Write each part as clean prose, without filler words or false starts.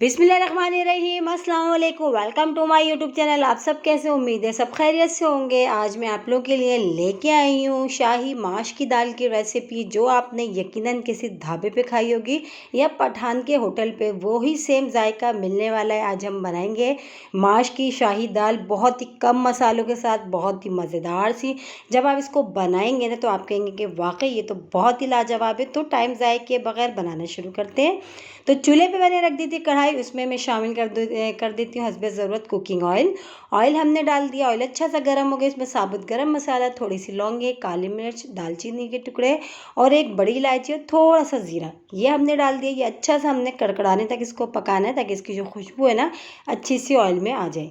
बिस्मिल्लाहिर्रहमानिर्रहीम, अस्सलाम वालेकुम। Welcome to my YouTube channel. आप सब कैसे, उम्मीद है सब खैरियत से होंगे। आज मैं आप लोग के लिए लेके आई हूँ शाही माश की दाल की रेसिपी, जो आपने यकीनन किसी ढाबे पे खाई होगी या पठान के होटल पे, वो ही सेम जायका मिलने वाला है। आज हम बनाएंगे माश की शाही दाल, बहुत ही कम मसालों के साथ, बहुत ही मज़ेदार सी। जब आप इसको बनाएंगे ना तो आप कहेंगे कि वाकई ये तो बहुत ही लाजवाब है। तो टाइम ज़ाय किए बगैर बनाना शुरू करते हैं। तो चूल्हे पे मैंने रख दी थी कढ़ाई, उसमें मैं शामिल कर देती हूँ हस्बे ज़रूरत कुकिंग ऑयल। ऑयल हमने डाल दिया, ऑयल अच्छा सा गर्म हो गया। इसमें साबुत गरम मसाला, थोड़ी सी लौंगे, काली मिर्च, दालचीनी के टुकड़े और एक बड़ी इलायची और थोड़ा सा ज़ीरा, ये हमने डाल दिया। ये अच्छा सा हमने कड़कड़ाने तक इसको पकाना है, ताकि इसकी जो खुशबू है ना अच्छी सी ऑयल में आ जाए।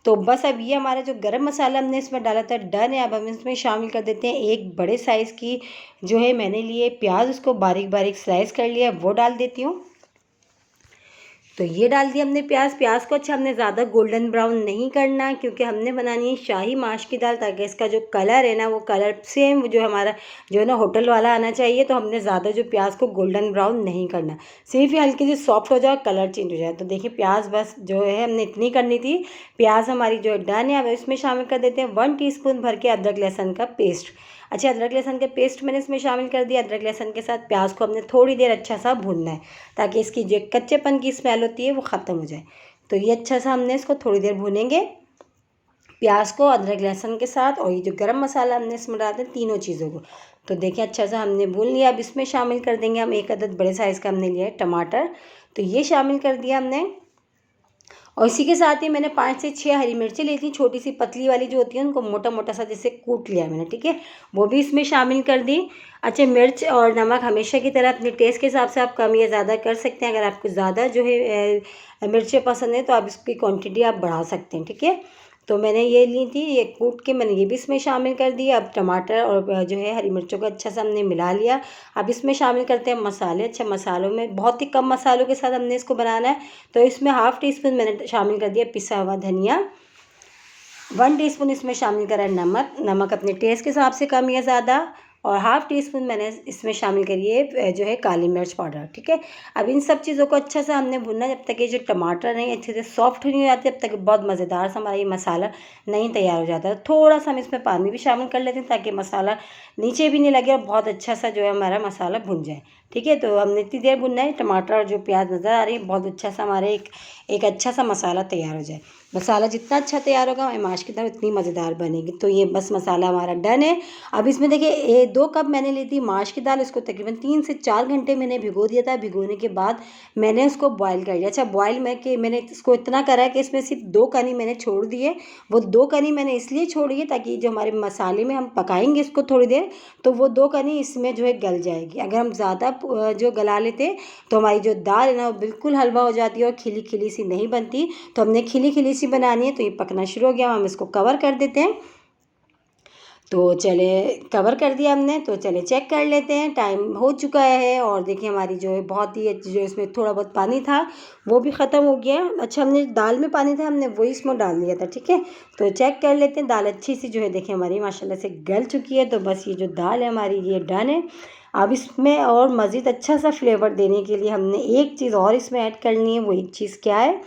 तो बस अब ये हमारा जो गरम मसाला हमने इसमें डाला था डन है। अब हम इसमें शामिल कर देते हैं एक बड़े साइज़ की जो है मैंने लिए प्याज, उसको बारीक बारीक स्लाइस कर लिया, वो डाल देती हूँ। तो ये डाल दिया हमने प्याज को अच्छा हमने ज़्यादा गोल्डन ब्राउन नहीं करना, क्योंकि हमने बनानी है शाही माश की दाल, ताकि इसका जो कलर है ना वो कलर सेम जो हमारा जो है ना होटल वाला आना चाहिए। तो हमने ज़्यादा जो प्याज को गोल्डन ब्राउन नहीं करना, सिर्फ ये हल्की सी सॉफ्ट हो जाए, कलर चेंज हो जाए। तो देखिए प्याज बस जो है हमने इतनी करनी थी। प्याज हमारी जो है डन है। अब इसमें शामिल कर देते हैं 1 टीस्पून भर के अदरक लहसुन का पेस्ट। अच्छा, अदरक लहसुन के पेस्ट मैंने इसमें शामिल कर दिया। अदरक लहसुन के साथ प्याज को हमने थोड़ी देर अच्छा सा भूनना है, ताकि इसकी जो कच्चेपन की स्मेल होती है वो ख़त्म हो जाए। तो ये अच्छा सा हमने इसको थोड़ी देर भूनेंगे, प्याज को अदरक लहसुन के साथ। और ये जो गरम मसाला हमने इसमें डालते हैं, तीनों चीज़ों को। तो देखिए अच्छा सा हमने भून लिया। अब इसमें शामिल कर देंगे हम एक अदद बड़े साइज़ का हमने लिया है टमाटर, तो ये शामिल कर दिया हमने। और इसी के साथ ही मैंने 5 से 6 हरी मिर्ची ली थी, छोटी सी पतली वाली जो होती है, उनको मोटा मोटा सा जैसे कूट लिया मैंने, ठीक है, वो भी इसमें शामिल कर दी। अच्छा, मिर्च और नमक हमेशा की तरह अपने टेस्ट के हिसाब से आप कम या ज़्यादा कर सकते हैं। अगर आपको ज़्यादा जो है मिर्चें पसंद है तो आप इसकी क्वांटिटी आप बढ़ा सकते हैं, ठीक है। तो मैंने ये ली थी, ये कूट के मैंने ये भी इसमें शामिल कर दिया। अब टमाटर और जो है हरी मिर्चों को अच्छा सा हमने मिला लिया। अब इसमें शामिल करते हैं मसाले। अच्छा, मसालों में बहुत ही कम मसालों के साथ हमने इसको बनाना है। तो इसमें ½ टीस्पून मैंने शामिल कर दिया पिसा हुआ धनिया। 1 टीस्पून इसमें शामिल करा नमक, नमक अपने टेस्ट के हिसाब से कम या ज़्यादा। और ½ टीस्पून मैंने इसमें शामिल करी है जो है काली मिर्च पाउडर, ठीक है। अब इन सब चीज़ों को अच्छा से हमने भूनना, जब तक ये जो टमाटर नहीं अच्छे से सॉफ्ट नहीं हो जाते, तब तक बहुत मज़ेदार सा हमारा ये मसाला नहीं तैयार हो जाता। थोड़ा सा हम इसमें पानी भी शामिल कर लेते हैं, ताकि मसाला नीचे भी नहीं लगे और बहुत अच्छा सा जो है हमारा मसाला भुन जाए, ठीक है। तो हमने इतनी देर भुनना है, टमाटर और जो प्याज नज़र आ रही है, बहुत अच्छा सा हमारे एक अच्छा सा मसाला तैयार हो जाए। मसाला जितना अच्छा तैयार होगा माश की दाल उतनी मज़ेदार बनेगी। तो ये बस मसाला हमारा डन है। अब इसमें देखिए 2 कप मैंने ली थी माश की दाल, इसको तकरीबन 3 से 4 घंटे मैंने भिगो दिया था। भिगोने के बाद मैंने उसको बॉयल कर लिया। अच्छा, बॉयल में कि मैंने इसको इतना करा है कि इसमें सिर्फ 2 कनी मैंने छोड़ दिए। वो 2 कनी मैंने इसलिए छोड़ी है ताकि जो हमारे मसाले में हम पकाएंगे इसको थोड़ी देर, तो वो 2 कनी इसमें जो है गल जाएगी। अगर हम ज़्यादा जो गला लेते तो हमारी जो दाल है ना वो बिल्कुल हलवा हो जाती है और खिली खिली सी नहीं बनती। तो हमने खिली खिली सी बनानी है। तो ये पकना शुरू हो गया, हम इसको कवर कर देते हैं। तो चले कवर कर दिया हमने, तो चले चेक कर लेते हैं, टाइम हो चुका है। और देखिए हमारी जो है बहुत ही जो इसमें थोड़ा बहुत पानी था वो भी ख़त्म हो गया। अच्छा, हमने दाल में पानी था, हमने वही इसमें डाल दिया था, ठीक है। तो चेक कर लेते हैं, दाल अच्छी सी जो है देखिए हमारी माशाल्लाह से गल चुकी है। तो बस ये जो दाल है हमारी ये डन है। अब इसमें और मज़ीद अच्छा सा फ्लेवर देने के लिए हमने एक चीज़ और इसमें ऐड करनी है। वो एक चीज़ क्या है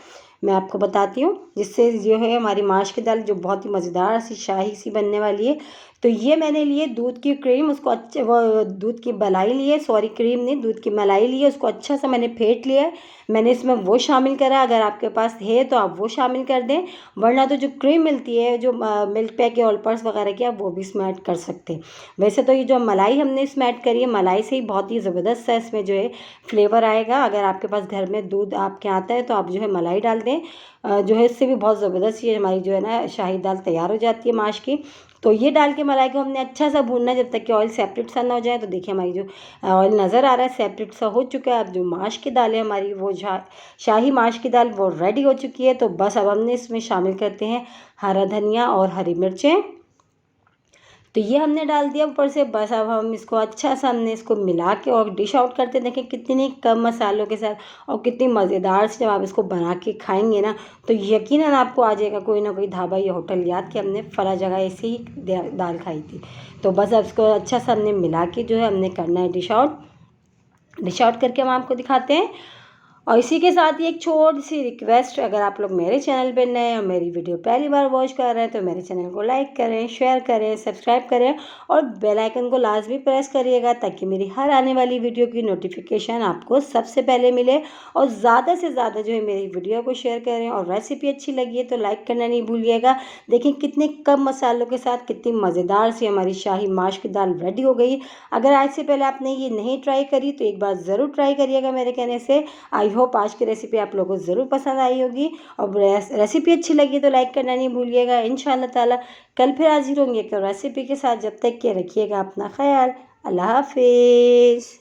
मैं आपको बताती हूँ, जिससे जो है हमारी माश की दाल जो बहुत ही मज़ेदार सी शाही सी बनने वाली है। तो ये मैंने लिए दूध की क्रीम, उसको अच्छे वो दूध की मलाई ली है, सॉरी क्रीम नहीं, दूध की मलाई ली है, उसको अच्छा सा मैंने फेंट लिया है। मैंने इसमें वो शामिल करा, अगर आपके पास है तो आप वो शामिल कर दें, वरना तो जो क्रीम मिलती है जो मिल्क पैक या ऑलपर्स वगैरह की, आप वो भी इसमें ऐड कर सकते हैं। वैसे तो ये जो मलाई हमने इसमें ऐड करी है, मलाई से ही बहुत ही ज़बरदस्त सा इसमें जो है फ्लेवर आएगा। अगर आपके पास घर में दूध आपके आता है तो आप जो है मलाई डाल दें, जो है इससे भी बहुत ज़बरदस्त ये हमारी जो है ना शाही दाल तैयार हो जाती है माश की। तो ये डाल के मलाई को हमने अच्छा सा भूनना है, जब तक कि ऑयल सेपरेट सा ना हो जाए। तो देखिए हमारी जो ऑयल नज़र आ रहा है सेपरेट सा हो चुका है। अब जो माश की दाल है हमारी वो शाही माश की दाल वो रेडी हो चुकी है। तो बस अब हमने इसमें शामिल करते हैं हरा धनिया और हरी मिर्चें। तो ये हमने डाल दिया ऊपर से। बस अब हम इसको अच्छा सा हमने इसको मिला के और डिश आउट करते हैं। देखें कितनी कम मसालों के साथ और कितनी मज़ेदार से जब आप इसको बना के खाएंगे ना, तो यकीनन आपको आ जाएगा कोई ना कोई ढाबा या होटल याद कि हमने फला जगह ऐसे ही दाल खाई थी। तो बस अब इसको अच्छा सा हमने मिला के जो है हमने करना है डिश आउट। डिश आउट करके हम आपको दिखाते हैं। और इसी के साथ ही एक छोटी सी रिक्वेस्ट, अगर आप लोग मेरे चैनल पे नए हैं और मेरी वीडियो पहली बार वॉच कर रहे हैं तो मेरे चैनल को लाइक करें, शेयर करें, सब्सक्राइब करें और बेल आइकन को लाजमी प्रेस करिएगा ताकि मेरी हर आने वाली वीडियो की नोटिफिकेशन आपको सबसे पहले मिले। और ज़्यादा से ज़्यादा जो है मेरी वीडियो को शेयर करें और रेसिपी अच्छी लगी है तो लाइक करना नहीं भूलिएगा। देखिए कितने कम मसालों के साथ कितनी मज़ेदार सी हमारी शाही माश की दाल रेडी हो गई। अगर आज से पहले आपने ये नहीं ट्राई करी तो एक बार ज़रूर ट्राई करिएगा मेरे कहने से। आई होप आज की रेसिपी आप लोगों को ज़रूर पसंद आई होगी और रेसिपी अच्छी लगी तो लाइक करना नहीं भूलिएगा। इंशाल्लाह ताला कल फिर हाजिर होंगे एक रेसिपी के साथ। जब तक के रखिएगा अपना ख्याल। अल्लाह हाफिज़।